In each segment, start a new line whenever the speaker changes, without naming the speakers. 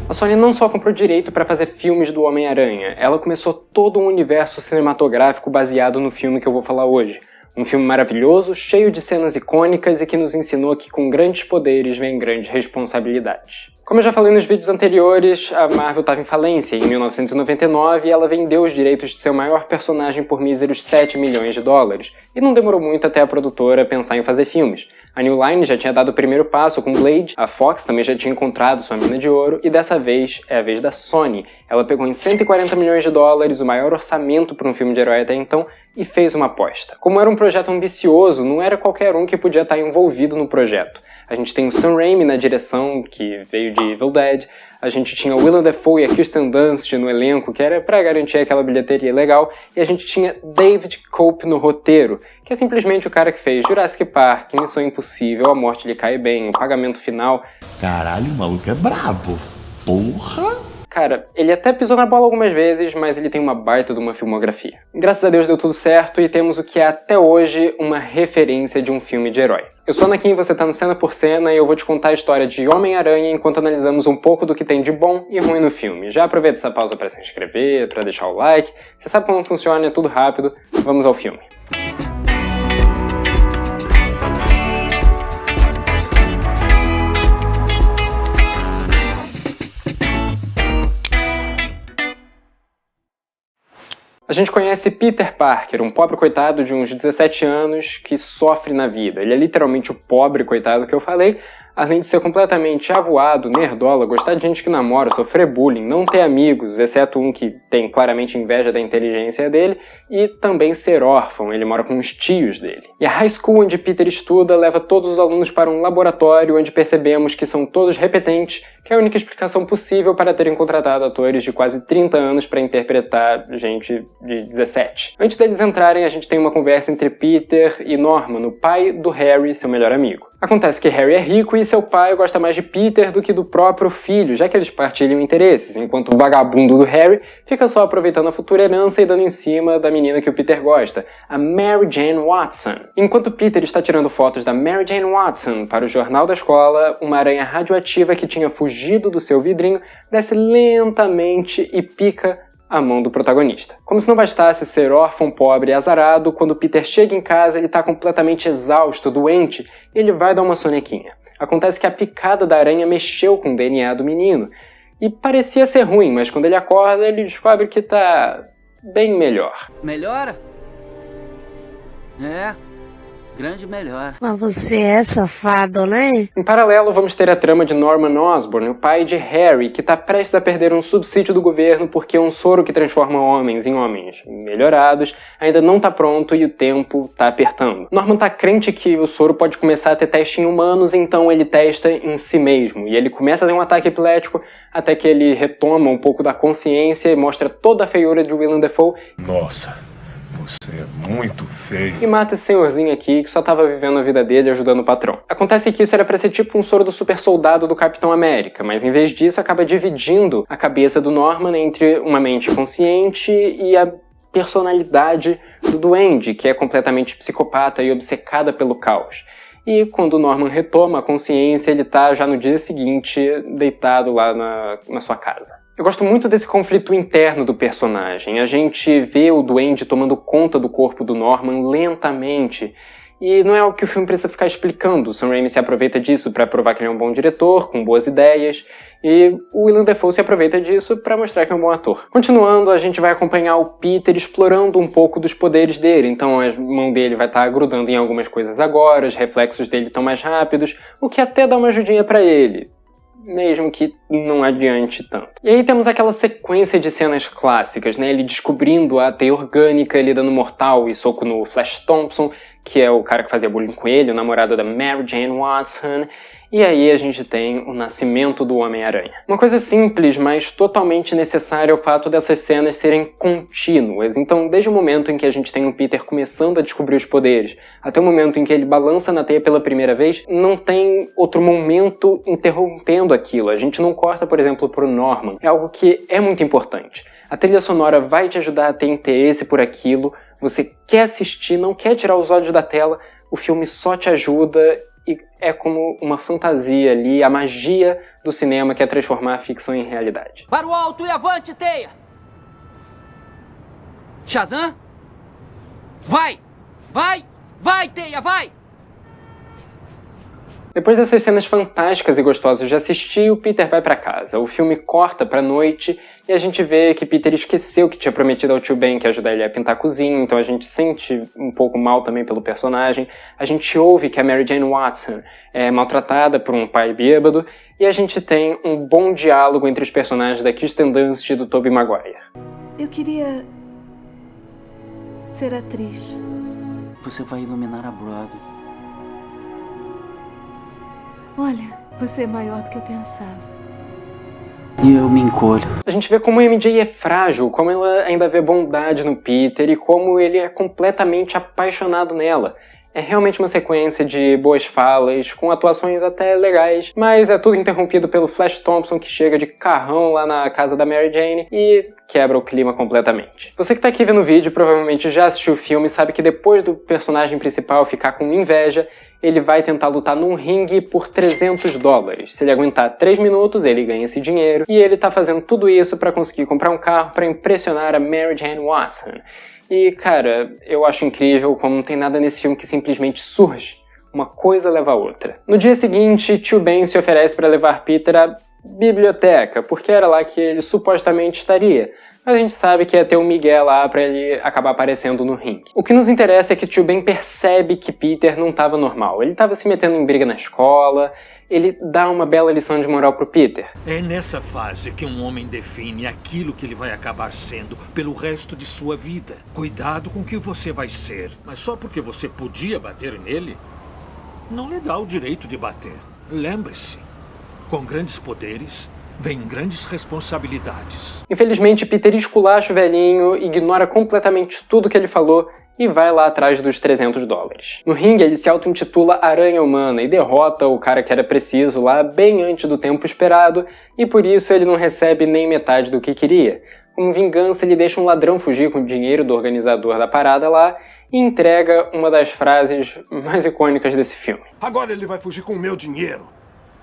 A Sony não só comprou direito para fazer filmes do Homem-Aranha, ela começou todo um universo cinematográfico baseado no filme que eu vou falar hoje. Um filme maravilhoso, cheio de cenas icônicas e que nos ensinou que com grandes poderes vem grandes responsabilidades. Como eu já falei nos vídeos anteriores, a Marvel estava em falência. Em 1999, ela vendeu os direitos de seu maior personagem por míseros 7 milhões de dólares. E não demorou muito até a produtora pensar em fazer filmes. A New Line já tinha dado o primeiro passo com Blade, a Fox também já tinha encontrado sua mina de ouro, e dessa vez é a vez da Sony. Ela pegou em 140 milhões de dólares, o maior orçamento para um filme de herói até então, e fez uma aposta. Como era um projeto ambicioso, não era qualquer um que podia estar envolvido no projeto. A gente tem o Sam Raimi na direção, que veio de Evil Dead. A gente tinha o Willem Dafoe e a Kirsten Dunst no elenco, que era pra garantir aquela bilheteria legal. E a gente tinha David Cope no roteiro, que é simplesmente o cara que fez Jurassic Park, Missão Impossível, A Morte Lhe Cai Bem, O Pagamento Final.
Caralho, o maluco é brabo. Porra!
Cara, ele até pisou na bola algumas vezes, mas ele tem uma baita de uma filmografia. Graças a Deus deu tudo certo e temos o que é até hoje uma referência de um filme de herói. Eu sou Anakin, você tá no Cena por Cena e eu vou te contar a história de Homem-Aranha enquanto analisamos um pouco do que tem de bom e ruim no filme. Já aproveita essa pausa para se inscrever, para deixar o like. Você sabe como funciona, é tudo rápido. Vamos ao filme. A gente conhece Peter Parker, um pobre coitado de uns 17 anos que sofre na vida. Ele é literalmente o pobre coitado que eu falei, além de ser completamente avoado, nerdola, gostar de gente que namora, sofrer bullying, não ter amigos, exceto um que tem claramente inveja da inteligência dele, e também ser órfão, ele mora com os tios dele. E a high school onde Peter estuda leva todos os alunos para um laboratório onde percebemos que são todos repetentes, que é a única explicação possível para terem contratado atores de quase 30 anos para interpretar gente de 17. Antes deles entrarem, a gente tem uma conversa entre Peter e Norman, o pai do Harry, seu melhor amigo. Acontece que Harry é rico e seu pai gosta mais de Peter do que do próprio filho, já que eles partilham interesses, enquanto o vagabundo do Harry fica só aproveitando a futura herança e dando em cima da menina que o Peter gosta, a Mary Jane Watson. Enquanto Peter está tirando fotos da Mary Jane Watson para o jornal da escola, uma aranha radioativa que tinha fugido do seu vidrinho desce lentamente e pica a mão do protagonista. Como se não bastasse ser órfão, pobre e azarado, quando Peter chega em casa ele está completamente exausto, doente, e ele vai dar uma sonequinha. Acontece que a picada da aranha mexeu com o DNA do menino, e parecia ser ruim, mas quando ele acorda ele descobre que tá bem melhor.
Melhora? Grande melhora.
Mas você é safado, né?
Em paralelo, vamos ter a trama de Norman Osborn, o pai de Harry, que está prestes a perder um subsídio do governo porque um soro que transforma homens em homens melhorados ainda não está pronto e o tempo está apertando. Norman está crente que o soro pode começar a ter teste em humanos, então ele testa em si mesmo. E ele começa a ter um ataque epilético até que ele retoma um pouco da consciência e mostra toda a feiura de Willem Dafoe.
Nossa, você é muito feio.
E mata esse senhorzinho aqui que só tava vivendo a vida dele ajudando o patrão. Acontece que isso era pra ser tipo um soro do super soldado do Capitão América, mas em vez disso acaba dividindo a cabeça do Norman entre uma mente consciente e a personalidade do Duende, que é completamente psicopata e obcecada pelo caos. E quando o Norman retoma a consciência, ele tá já no dia seguinte deitado lá na sua casa. Eu gosto muito desse conflito interno do personagem. A gente vê o Duende tomando conta do corpo do Norman lentamente. E não é algo que o filme precisa ficar explicando. O Sam Raimi se aproveita disso para provar que ele é um bom diretor, com boas ideias. E o Willem Dafoe se aproveita disso para mostrar que é um bom ator. Continuando, a gente vai acompanhar o Peter explorando um pouco dos poderes dele. Então a mão dele vai estar grudando em algumas coisas agora, os reflexos dele estão mais rápidos, o que até dá uma ajudinha para ele, mesmo que não adiante tanto. E aí temos aquela sequência de cenas clássicas, né? Ele descobrindo a teia orgânica, ele dando mortal e soco no Flash Thompson, que é o cara que fazia bullying com ele, o namorado da Mary Jane Watson. E aí a gente tem o nascimento do Homem-Aranha. Uma coisa simples, mas totalmente necessária é o fato dessas cenas serem contínuas. Então, desde o momento em que a gente tem o Peter começando a descobrir os poderes, até o momento em que ele balança na teia pela primeira vez, não tem outro momento interrompendo aquilo. A gente não corta, por exemplo, pro Norman. É algo que é muito importante. A trilha sonora vai te ajudar a ter interesse por aquilo. Você quer assistir, não quer tirar os olhos da tela. O filme só te ajuda e é como uma fantasia ali, a magia do cinema que é transformar a ficção em realidade.
Para o alto e avante, Teia! Shazam? Vai! Vai! Vai, Teia, vai!
Depois dessas cenas fantásticas e gostosas de assistir, o Peter vai pra casa. O filme corta pra noite e a gente vê que Peter esqueceu que tinha prometido ao tio Ben que ia ajudar ele a pintar a cozinha, então a gente sente um pouco mal também pelo personagem. A gente ouve que a Mary Jane Watson é maltratada por um pai bêbado e a gente tem um bom diálogo entre os personagens da Kirsten Dunst e do Tobey Maguire.
Eu queria ser atriz.
Você vai iluminar a Broadway.
Olha, você é maior do que eu pensava.
E eu me encolho.
A gente vê como a MJ é frágil, como ela ainda vê bondade no Peter e como ele é completamente apaixonado nela. É realmente uma sequência de boas falas, com atuações até legais, mas é tudo interrompido pelo Flash Thompson que chega de carrão lá na casa da Mary Jane e quebra o clima completamente. Você que tá aqui vendo o vídeo provavelmente já assistiu o filme e sabe que depois do personagem principal ficar com inveja, ele vai tentar lutar num ringue por $300. Se ele aguentar 3 minutos, ele ganha esse dinheiro. E ele tá fazendo tudo isso pra conseguir comprar um carro pra impressionar a Mary Jane Watson. E, cara, eu acho incrível como não tem nada nesse filme que simplesmente surge. Uma coisa leva a outra. No dia seguinte, tio Ben se oferece pra levar Peter à biblioteca, porque era lá que ele supostamente estaria. Mas a gente sabe que ia ter um Miguel lá pra ele acabar aparecendo no ringue. O que nos interessa é que tio Ben percebe que Peter não estava normal. Ele estava se metendo em briga na escola, ele dá uma bela lição de moral pro Peter.
É nessa fase que um homem define aquilo que ele vai acabar sendo pelo resto de sua vida. Cuidado com o que você vai ser, mas só porque você podia bater nele, não lhe dá o direito de bater. Lembre-se, com grandes poderes vem grandes responsabilidades.
Infelizmente, Peter esculacha o velhinho, ignora completamente tudo que ele falou e vai lá atrás dos $300. No ringue, ele se auto-intitula Aranha Humana e derrota o cara que era preciso lá bem antes do tempo esperado e por isso ele não recebe nem metade do que queria. Como vingança, ele deixa um ladrão fugir com o dinheiro do organizador da parada lá e entrega uma das frases mais icônicas desse filme.
Agora ele vai fugir com o meu dinheiro.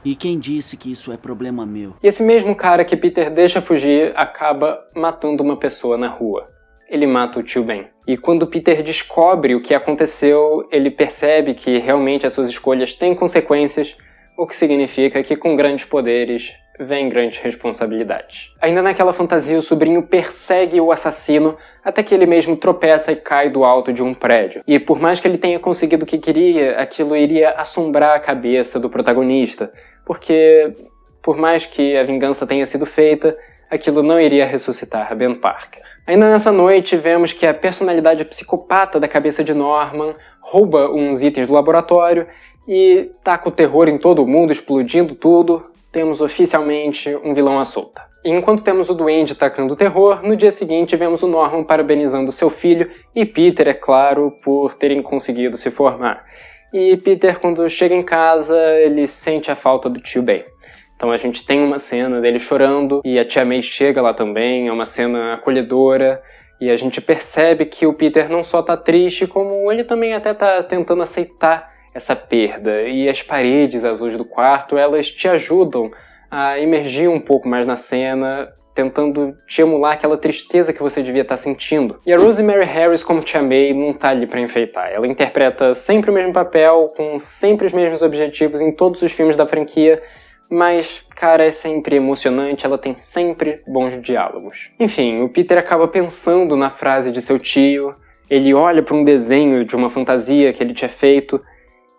E quem disse que isso é problema meu?
E esse mesmo cara que Peter deixa fugir acaba matando uma pessoa na rua. Ele mata o tio Ben. E quando Peter descobre o que aconteceu, ele percebe que realmente as suas escolhas têm consequências, o que significa que com grandes poderes vem grandes responsabilidades. Ainda naquela fantasia, o sobrinho persegue o assassino até que ele mesmo tropeça e cai do alto de um prédio. E por mais que ele tenha conseguido o que queria, aquilo iria assombrar a cabeça do protagonista, porque por mais que a vingança tenha sido feita, aquilo não iria ressuscitar Ben Parker. Ainda nessa noite, vemos que a personalidade psicopata da cabeça de Norman rouba uns itens do laboratório e taca o terror em todo mundo, explodindo tudo. Temos oficialmente um vilão à solta. E enquanto temos o Duende tacando o terror, no dia seguinte vemos o Norman parabenizando seu filho e Peter, é claro, por terem conseguido se formar. E Peter, quando chega em casa, ele sente a falta do tio Ben. Então a gente tem uma cena dele chorando e a tia May chega lá também, é uma cena acolhedora e a gente percebe que o Peter não só tá triste, como ele também até tá tentando aceitar essa perda. E as paredes azuis do quarto, elas te ajudam a emergir um pouco mais na cena, tentando te emular aquela tristeza que você devia estar sentindo. E a Rosemary Harris como Tia May não tá ali pra enfeitar. Ela interpreta sempre o mesmo papel, com sempre os mesmos objetivos em todos os filmes da franquia, mas, cara, é sempre emocionante, ela tem sempre bons diálogos. Enfim, o Peter acaba pensando na frase de seu tio, ele olha para um desenho de uma fantasia que ele tinha feito,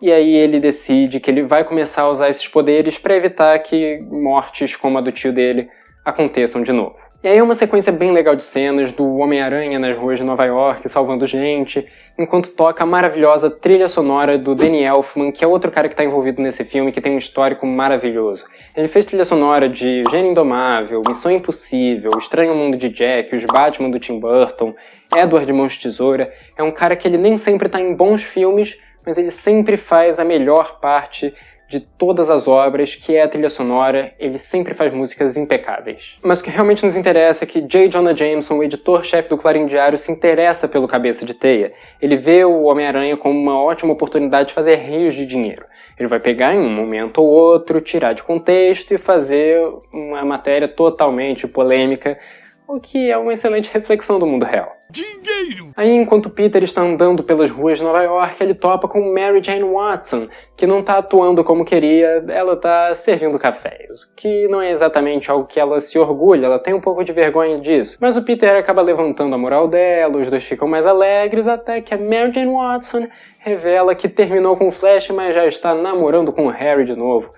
e aí ele decide que ele vai começar a usar esses poderes para evitar que mortes como a do tio dele aconteçam de novo. E aí é uma sequência bem legal de cenas do Homem-Aranha nas ruas de Nova York salvando gente, enquanto toca a maravilhosa trilha sonora do Danny Elfman, que é outro cara que está envolvido nesse filme, que tem um histórico maravilhoso. Ele fez trilha sonora de Gênio Indomável, Missão Impossível, Estranho Mundo de Jack, Os Batman do Tim Burton, Edward Mãos de Tesoura. É um cara que ele nem sempre está em bons filmes, mas ele sempre faz a melhor parte de todas as obras, que é a trilha sonora. Ele sempre faz músicas impecáveis. Mas o que realmente nos interessa é que J. Jonah Jameson, o editor-chefe do Clarim Diário, se interessa pelo Cabeça de Teia. Ele vê o Homem-Aranha como uma ótima oportunidade de fazer rios de dinheiro. Ele vai pegar em um momento ou outro, tirar de contexto e fazer uma matéria totalmente polêmica, o que é uma excelente reflexão do mundo real.
Dinheiro!
Aí, enquanto Peter está andando pelas ruas de Nova York, ele topa com Mary Jane Watson, que não está atuando como queria, ela está servindo cafés, o que não é exatamente algo que ela se orgulha, ela tem um pouco de vergonha disso. Mas o Peter acaba levantando a moral dela, os dois ficam mais alegres, até que a Mary Jane Watson revela que terminou com o Flash, mas já está namorando com o Harry de novo.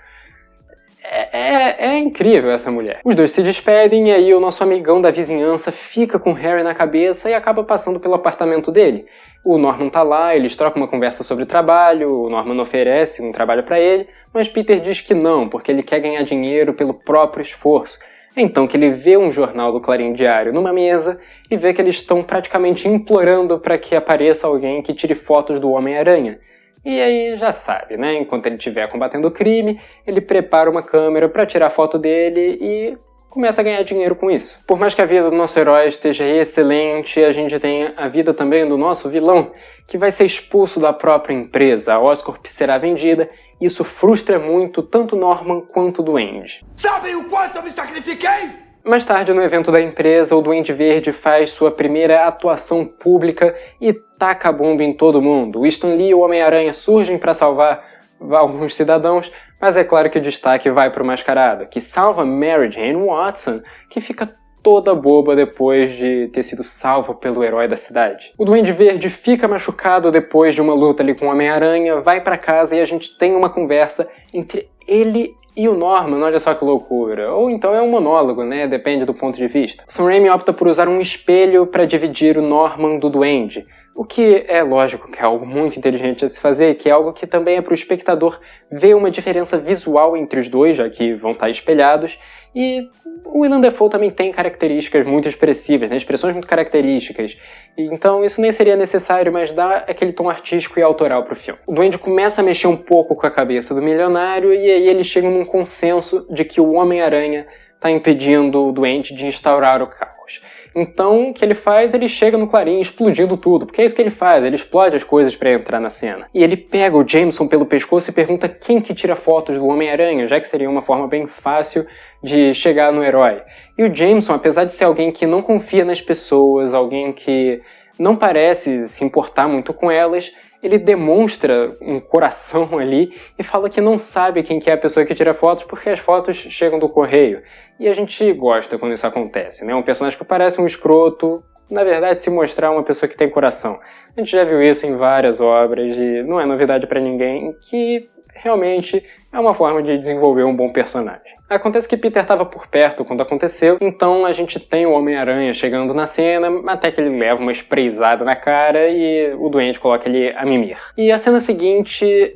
É incrível essa mulher. Os dois se despedem e aí o nosso amigão da vizinhança fica com o Harry na cabeça e acaba passando pelo apartamento dele. O Norman tá lá, eles trocam uma conversa sobre trabalho, o Norman oferece um trabalho pra ele, mas Peter diz que não, porque ele quer ganhar dinheiro pelo próprio esforço. É então que ele vê um jornal do Clarim Diário numa mesa e vê que eles estão praticamente implorando para que apareça alguém que tire fotos do Homem-Aranha. E aí já sabe, né? Enquanto ele estiver combatendo o crime, ele prepara uma câmera para tirar foto dele e começa a ganhar dinheiro com isso. Por mais que a vida do nosso herói esteja excelente, a gente tem a vida também do nosso vilão, que vai ser expulso da própria empresa. A Oscorp será vendida. Isso frustra muito tanto Norman quanto o Duende.
Sabe o quanto eu me sacrifiquei?
Mais tarde, no evento da empresa, o Duende Verde faz sua primeira atuação pública e taca a bomba em todo mundo. O Stan Lee e o Homem-Aranha surgem para salvar alguns cidadãos, mas é claro que o destaque vai para o Mascarado, que salva Mary Jane Watson, que fica toda boba depois de ter sido salva pelo herói da cidade. O Duende Verde fica machucado depois de uma luta ali com o Homem-Aranha, vai para casa e a gente tem uma conversa entre ele e o Norman, olha só que loucura. Ou então é um monólogo, né? Depende do ponto de vista. Sam Raimi opta por usar um espelho para dividir o Norman do Duende. O que é lógico que é algo muito inteligente a se fazer, que é algo que também é para o espectador ver uma diferença visual entre os dois, já que vão estar espelhados. E o Willem Dafoe também tem características muito expressivas, né? Expressões muito características. Então isso nem seria necessário, mas dá aquele tom artístico e autoral para o filme. O Duende começa a mexer um pouco com a cabeça do milionário e aí eles chegam num consenso de que o Homem-Aranha está impedindo o Duende de instaurar o caos. Então, o que ele faz? Ele chega no Clarim explodindo tudo, porque é isso que ele faz, ele explode as coisas para entrar na cena. E ele pega o Jameson pelo pescoço e pergunta quem que tira fotos do Homem-Aranha, já que seria uma forma bem fácil de chegar no herói. E o Jameson, apesar de ser alguém que não confia nas pessoas, alguém que não parece se importar muito com elas, ele demonstra um coração ali e fala que não sabe quem que é a pessoa que tira fotos porque as fotos chegam do correio. E a gente gosta quando isso acontece, né? Um personagem que parece um escroto, na verdade, se mostrar uma pessoa que tem coração. A gente já viu isso em várias obras e não é novidade pra ninguém, que realmente é uma forma de desenvolver um bom personagem. Acontece que Peter estava por perto quando aconteceu, então a gente tem o Homem-Aranha chegando na cena, até que ele leva uma sprayzada na cara e o Duende coloca ele a mimir. E a cena seguinte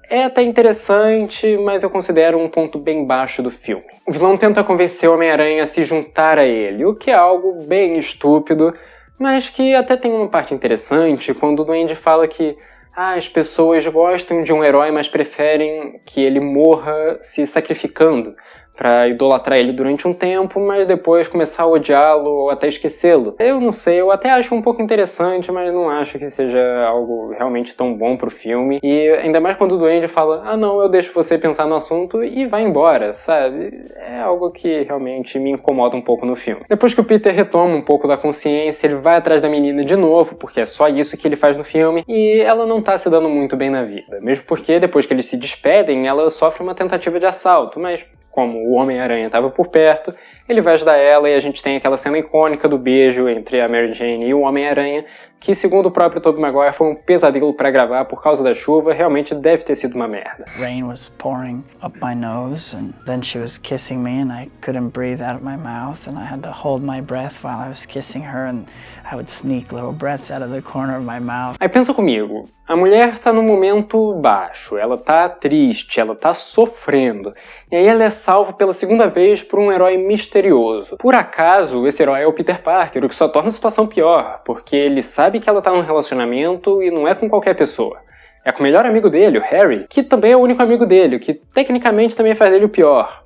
é até interessante, mas eu considero um ponto bem baixo do filme. O vilão tenta convencer o Homem-Aranha a se juntar a ele, o que é algo bem estúpido, mas que até tem uma parte interessante quando o Duende fala que as pessoas gostam de um herói, mas preferem que ele morra se sacrificando para idolatrar ele durante um tempo, mas depois começar a odiá-lo ou até esquecê-lo. Eu não sei, eu até acho um pouco interessante, mas não acho que seja algo realmente tão bom pro filme. E ainda mais quando o Duende fala, não, eu deixo você pensar no assunto e vai embora, sabe? É algo que realmente me incomoda um pouco no filme. Depois que o Peter retoma um pouco da consciência, ele vai atrás da menina de novo, porque é só isso que ele faz no filme, e ela não tá se dando muito bem na vida. Mesmo porque depois que eles se despedem, ela sofre uma tentativa de assalto, mas como o Homem-Aranha estava por perto, ele vai ajudar ela e a gente tem aquela cena icônica do beijo entre a Mary Jane e o Homem-Aranha, que segundo o próprio Tobey Maguire foi um pesadelo para gravar por causa da chuva, realmente deve ter sido uma merda.
Rain was pouring up my nose and then she was kissing me and I couldn't breathe out of my mouth and I had to hold my breath while I was kissing her and I would sneak little breaths out of the corner of my mouth.
Aí pensa comigo, a mulher tá num momento baixo, ela tá triste, ela tá sofrendo, e aí ela é salva pela segunda vez por um herói misterioso. Por acaso, esse herói é o Peter Parker, o que só torna a situação pior, porque ele sabe que ela tá num relacionamento e não é com qualquer pessoa. É com o melhor amigo dele, o Harry, que também é o único amigo dele, o que tecnicamente também faz dele o pior.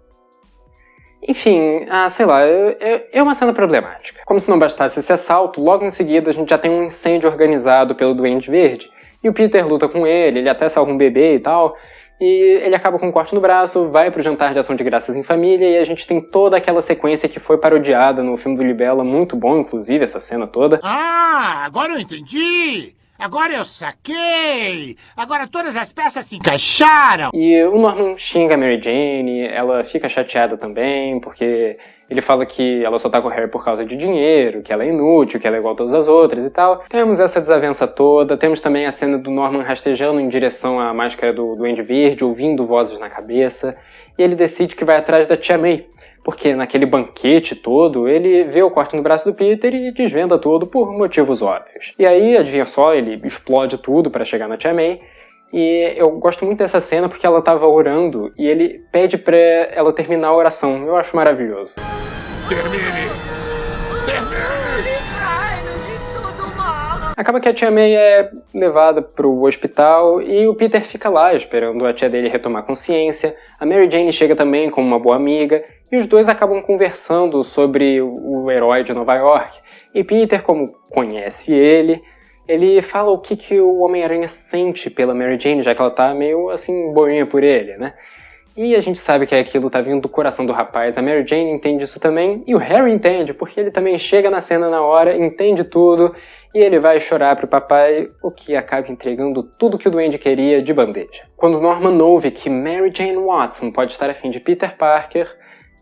Enfim, sei lá, é uma cena problemática. Como se não bastasse esse assalto, logo em seguida a gente já tem um incêndio organizado pelo Duende Verde, e o Peter luta com ele até salva um bebê e tal, E ele acaba com um corte no braço, vai pro jantar de ação de graças em família, e a gente tem toda aquela sequência que foi parodiada no filme do Libela, muito bom, inclusive, essa cena toda.
Ah, agora eu entendi! Agora eu saquei! Agora todas as peças se encaixaram!
E o Norman xinga a Mary Jane, ela fica chateada também, porque ele fala que ela só tá com o Harry por causa de dinheiro, que ela é inútil, que ela é igual a todas as outras e tal. Temos essa desavença toda, temos também a cena do Norman rastejando em direção à máscara do Duende Verde, ouvindo vozes na cabeça, e ele decide que vai atrás da Tia May, porque naquele banquete todo, ele vê o corte no braço do Peter e desvenda tudo por motivos óbvios. E aí, adivinha só, ele explode tudo para chegar na Tia May. E eu gosto muito dessa cena porque ela tava orando e ele pede pra ela terminar a oração. Eu acho maravilhoso.
Termine!
Acaba que a Tia May é levada pro hospital e o Peter fica lá esperando a tia dele retomar consciência. A Mary Jane chega também como uma boa amiga e os dois acabam conversando sobre o herói de Nova York. E Peter, como conhece ele fala o que o Homem-Aranha sente pela Mary Jane, já que ela tá meio assim boinha por ele, né? E a gente sabe que aquilo tá vindo do coração do rapaz. A Mary Jane entende isso também e o Harry entende, porque ele também chega na cena na hora, entende tudo. E ele vai chorar pro papai, o que acaba entregando tudo que o Duende queria de bandeja. Quando Norman ouve que Mary Jane Watson pode estar afim de Peter Parker,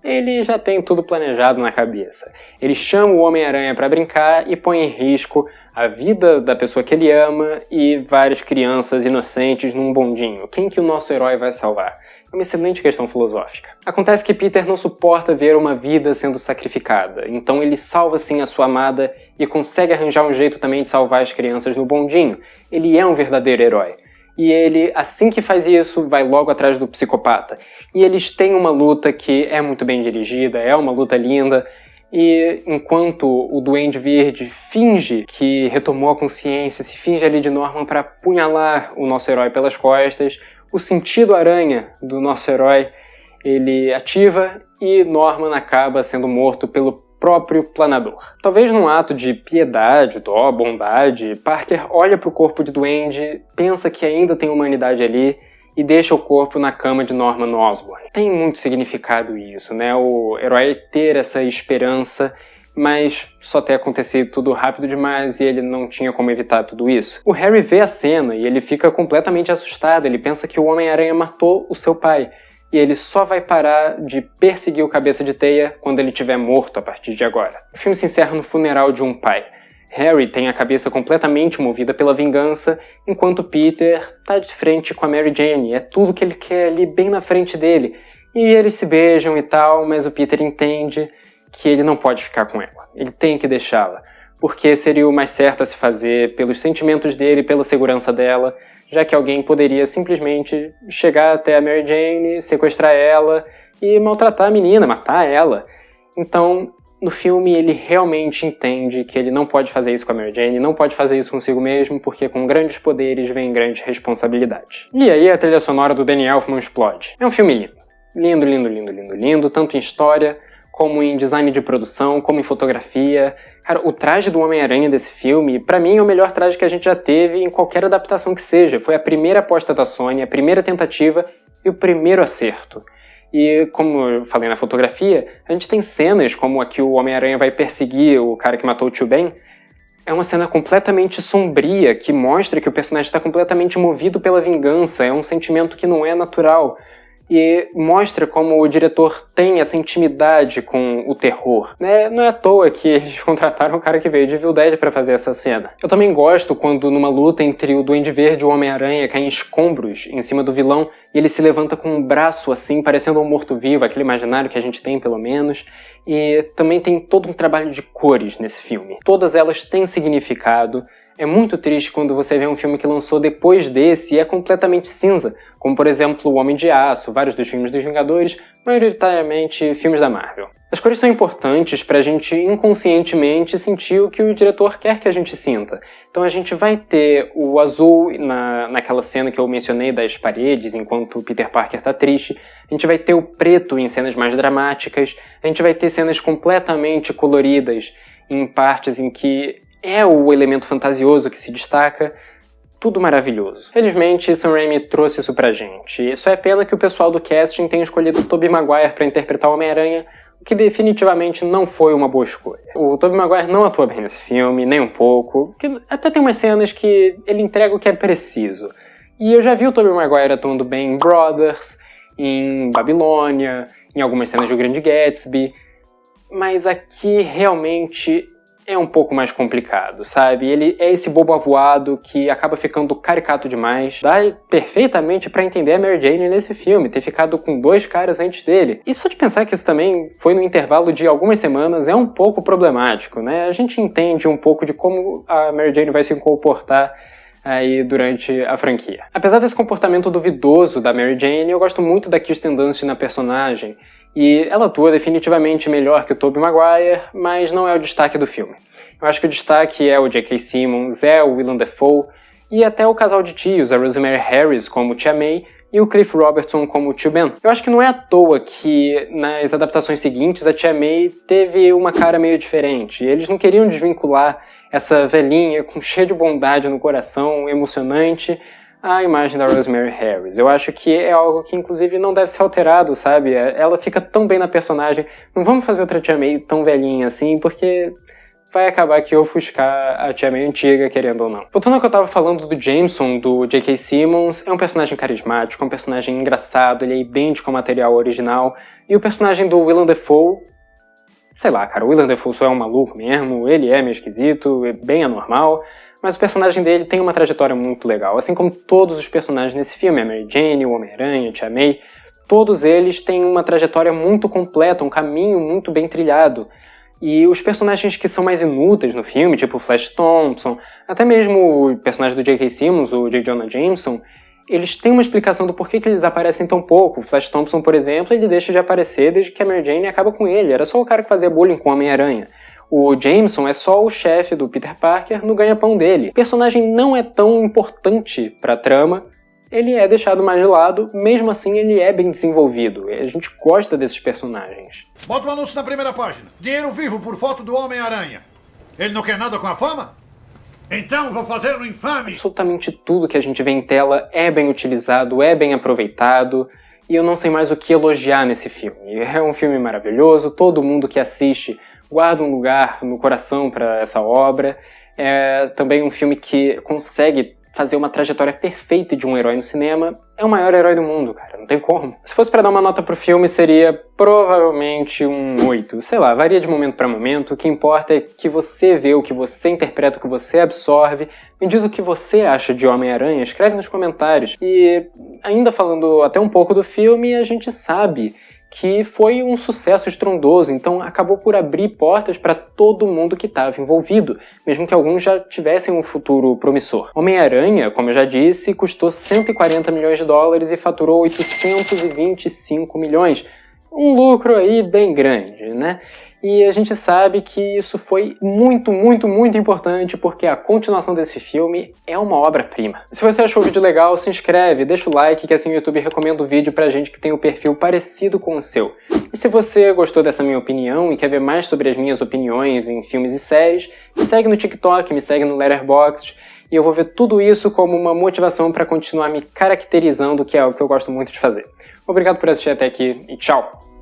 ele já tem tudo planejado na cabeça. Ele chama o Homem-Aranha para brincar e põe em risco a vida da pessoa que ele ama e várias crianças inocentes num bondinho. Quem que o nosso herói vai salvar? É uma excelente questão filosófica. Acontece que Peter não suporta ver uma vida sendo sacrificada, então ele salva sim a sua amada e consegue arranjar um jeito também de salvar as crianças no bondinho. Ele é um verdadeiro herói. E ele, assim que faz isso, vai logo atrás do psicopata. E eles têm uma luta que é muito bem dirigida, é uma luta linda. E enquanto o Duende Verde finge que retomou a consciência, se finge ali de Norman para apunhalar o nosso herói pelas costas, o sentido aranha do nosso herói, ele ativa e Norman acaba sendo morto pelo próprio planador. Talvez num ato de piedade, dó, bondade, Parker olha para o corpo de Duende, pensa que ainda tem humanidade ali e deixa o corpo na cama de Norman Osborn. Tem muito significado isso, né? O herói ter essa esperança, mas só ter acontecido tudo rápido demais e ele não tinha como evitar tudo isso. O Harry vê a cena e ele fica completamente assustado, ele pensa que o Homem-Aranha matou o seu pai. E ele só vai parar de perseguir o Cabeça de Teia quando ele estiver morto a partir de agora. O filme se encerra no funeral de um pai. Harry tem a cabeça completamente movida pela vingança, enquanto Peter tá de frente com a Mary Jane. É tudo que ele quer ali bem na frente dele. E eles se beijam e tal, mas o Peter entende que ele não pode ficar com ela. Ele tem que deixá-la, porque seria o mais certo a se fazer pelos sentimentos dele, pela segurança dela, já que alguém poderia simplesmente chegar até a Mary Jane, sequestrar ela e maltratar a menina, matar ela. Então, no filme, ele realmente entende que ele não pode fazer isso com a Mary Jane, não pode fazer isso consigo mesmo, porque com grandes poderes vem grandes responsabilidades. E aí a trilha sonora do Danny Elfman explode. É um filme lindo. Lindo, lindo, lindo, lindo, lindo, tanto em história, como em design de produção, como em fotografia. Cara, o traje do Homem-Aranha desse filme, pra mim, é o melhor traje que a gente já teve em qualquer adaptação que seja. Foi a primeira aposta da Sony, a primeira tentativa e o primeiro acerto. E, como eu falei na fotografia, a gente tem cenas como a que o Homem-Aranha vai perseguir o cara que matou o Tio Ben. É uma cena completamente sombria, que mostra que o personagem está completamente movido pela vingança. É um sentimento que não é natural. E mostra como o diretor tem essa intimidade com o terror. Né? Não é à toa que eles contrataram o cara que veio de Evil Dead para fazer essa cena. Eu também gosto quando numa luta entre o Duende Verde e o Homem-Aranha caem escombros em cima do vilão e ele se levanta com um braço assim, parecendo um morto-vivo, aquele imaginário que a gente tem pelo menos. E também tem todo um trabalho de cores nesse filme. Todas elas têm significado. É muito triste quando você vê um filme que lançou depois desse e é completamente cinza, como por exemplo O Homem de Aço, vários dos filmes dos Vingadores, majoritariamente filmes da Marvel. As cores são importantes pra gente inconscientemente sentir o que o diretor quer que a gente sinta. Então a gente vai ter o azul naquela cena que eu mencionei das paredes, enquanto o Peter Parker tá triste. A gente vai ter o preto em cenas mais dramáticas. A gente vai ter cenas completamente coloridas em partes em que é o elemento fantasioso que se destaca. tudo maravilhoso. Felizmente, Sam Raimi trouxe isso pra gente, e só é pena que o pessoal do casting tenha escolhido Tobey Maguire pra interpretar o Homem-Aranha, o que definitivamente não foi uma boa escolha. O Tobey Maguire não atua bem nesse filme, nem um pouco, que até tem umas cenas que ele entrega o que é preciso. E eu já vi o Tobey Maguire atuando bem em Brothers, em Babilônia, em algumas cenas de O Grande Gatsby, mas aqui realmente é um pouco mais complicado, sabe? Ele é esse bobo avoado que acaba ficando caricato demais. Dá perfeitamente pra entender a Mary Jane nesse filme, ter ficado com 2 caras antes dele. E só de pensar que isso também foi no intervalo de algumas semanas é um pouco problemático, né? A gente entende um pouco de como a Mary Jane vai se comportar aí durante a franquia. Apesar desse comportamento duvidoso da Mary Jane, eu gosto muito da Kirsten Dunst na personagem, e ela atua definitivamente melhor que o Tobey Maguire, mas não é o destaque do filme. Eu acho que o destaque é o J.K. Simmons, é o Willem Dafoe, e até o casal de tios, a Rosemary Harris como Tia May, e o Cliff Robertson como Tio Ben. Eu acho que não é à toa que nas adaptações seguintes a Tia May teve uma cara meio diferente. Eles não queriam desvincular essa velhinha com cheia de bondade no coração, emocionante, a imagem da Rosemary Harris. Eu acho que é algo que, inclusive, não deve ser alterado, sabe? Ela fica tão bem na personagem. Não vamos fazer outra Tia May tão velhinha assim, porque vai acabar que ofuscar a Tia May antiga, querendo ou não. Voltando ao que eu tava falando do Jameson, do J.K. Simmons, é um personagem carismático, é um personagem engraçado, ele é idêntico ao material original, e o personagem do Willem Dafoe, sei lá, cara, o Willem Dafoe só é um maluco mesmo, ele é meio esquisito, é bem anormal, mas o personagem dele tem uma trajetória muito legal, assim como todos os personagens nesse filme, a Mary Jane, o Homem-Aranha, a Tia May, todos eles têm uma trajetória muito completa, um caminho muito bem trilhado. E os personagens que são mais inúteis no filme, tipo o Flash Thompson, até mesmo o personagem do J.K. Simmons, o J. Jonah Jameson, eles têm uma explicação do porquê que eles aparecem tão pouco. O Flash Thompson, por exemplo, ele deixa de aparecer desde que a Mary Jane acaba com ele. Era só o cara que fazia bullying com o Homem-Aranha. O Jameson é só o chefe do Peter Parker no ganha-pão dele. O personagem não é tão importante pra trama, ele é deixado mais de lado, mesmo assim ele é bem desenvolvido. A gente gosta desses personagens.
Bota o anúncio na primeira página. Dinheiro vivo por foto do Homem-Aranha. Ele não quer nada com a fama? Então vou fazer um infame!
Absolutamente tudo que a gente vê em tela é bem utilizado, é bem aproveitado, e eu não sei mais o que elogiar nesse filme. É um filme maravilhoso, todo mundo que assiste guarda um lugar no coração para essa obra. É também um filme que consegue fazer uma trajetória perfeita de um herói no cinema. É o maior herói do mundo, cara, não tem como. Se fosse pra dar uma nota pro filme, seria provavelmente um 8. Sei lá, varia de momento pra momento. O que importa é que você vê, o que você interpreta, o que você absorve. Me diz o que você acha de Homem-Aranha, escreve nos comentários. E ainda falando até um pouco do filme, a gente sabe que foi um sucesso estrondoso, então acabou por abrir portas para todo mundo que estava envolvido, mesmo que alguns já tivessem um futuro promissor. Homem-Aranha, como eu já disse, custou 140 milhões de dólares e faturou 825 milhões. Um lucro aí bem grande, né? E a gente sabe que isso foi muito, muito, muito importante porque a continuação desse filme é uma obra-prima. Se você achou o vídeo legal, se inscreve, deixa o like, que assim o YouTube recomenda o vídeo pra gente que tem um perfil parecido com o seu. E se você gostou dessa minha opinião e quer ver mais sobre as minhas opiniões em filmes e séries, me segue no TikTok, me segue no Letterboxd, e eu vou ver tudo isso como uma motivação para continuar me caracterizando, que é o que eu gosto muito de fazer. Obrigado por assistir até aqui e tchau!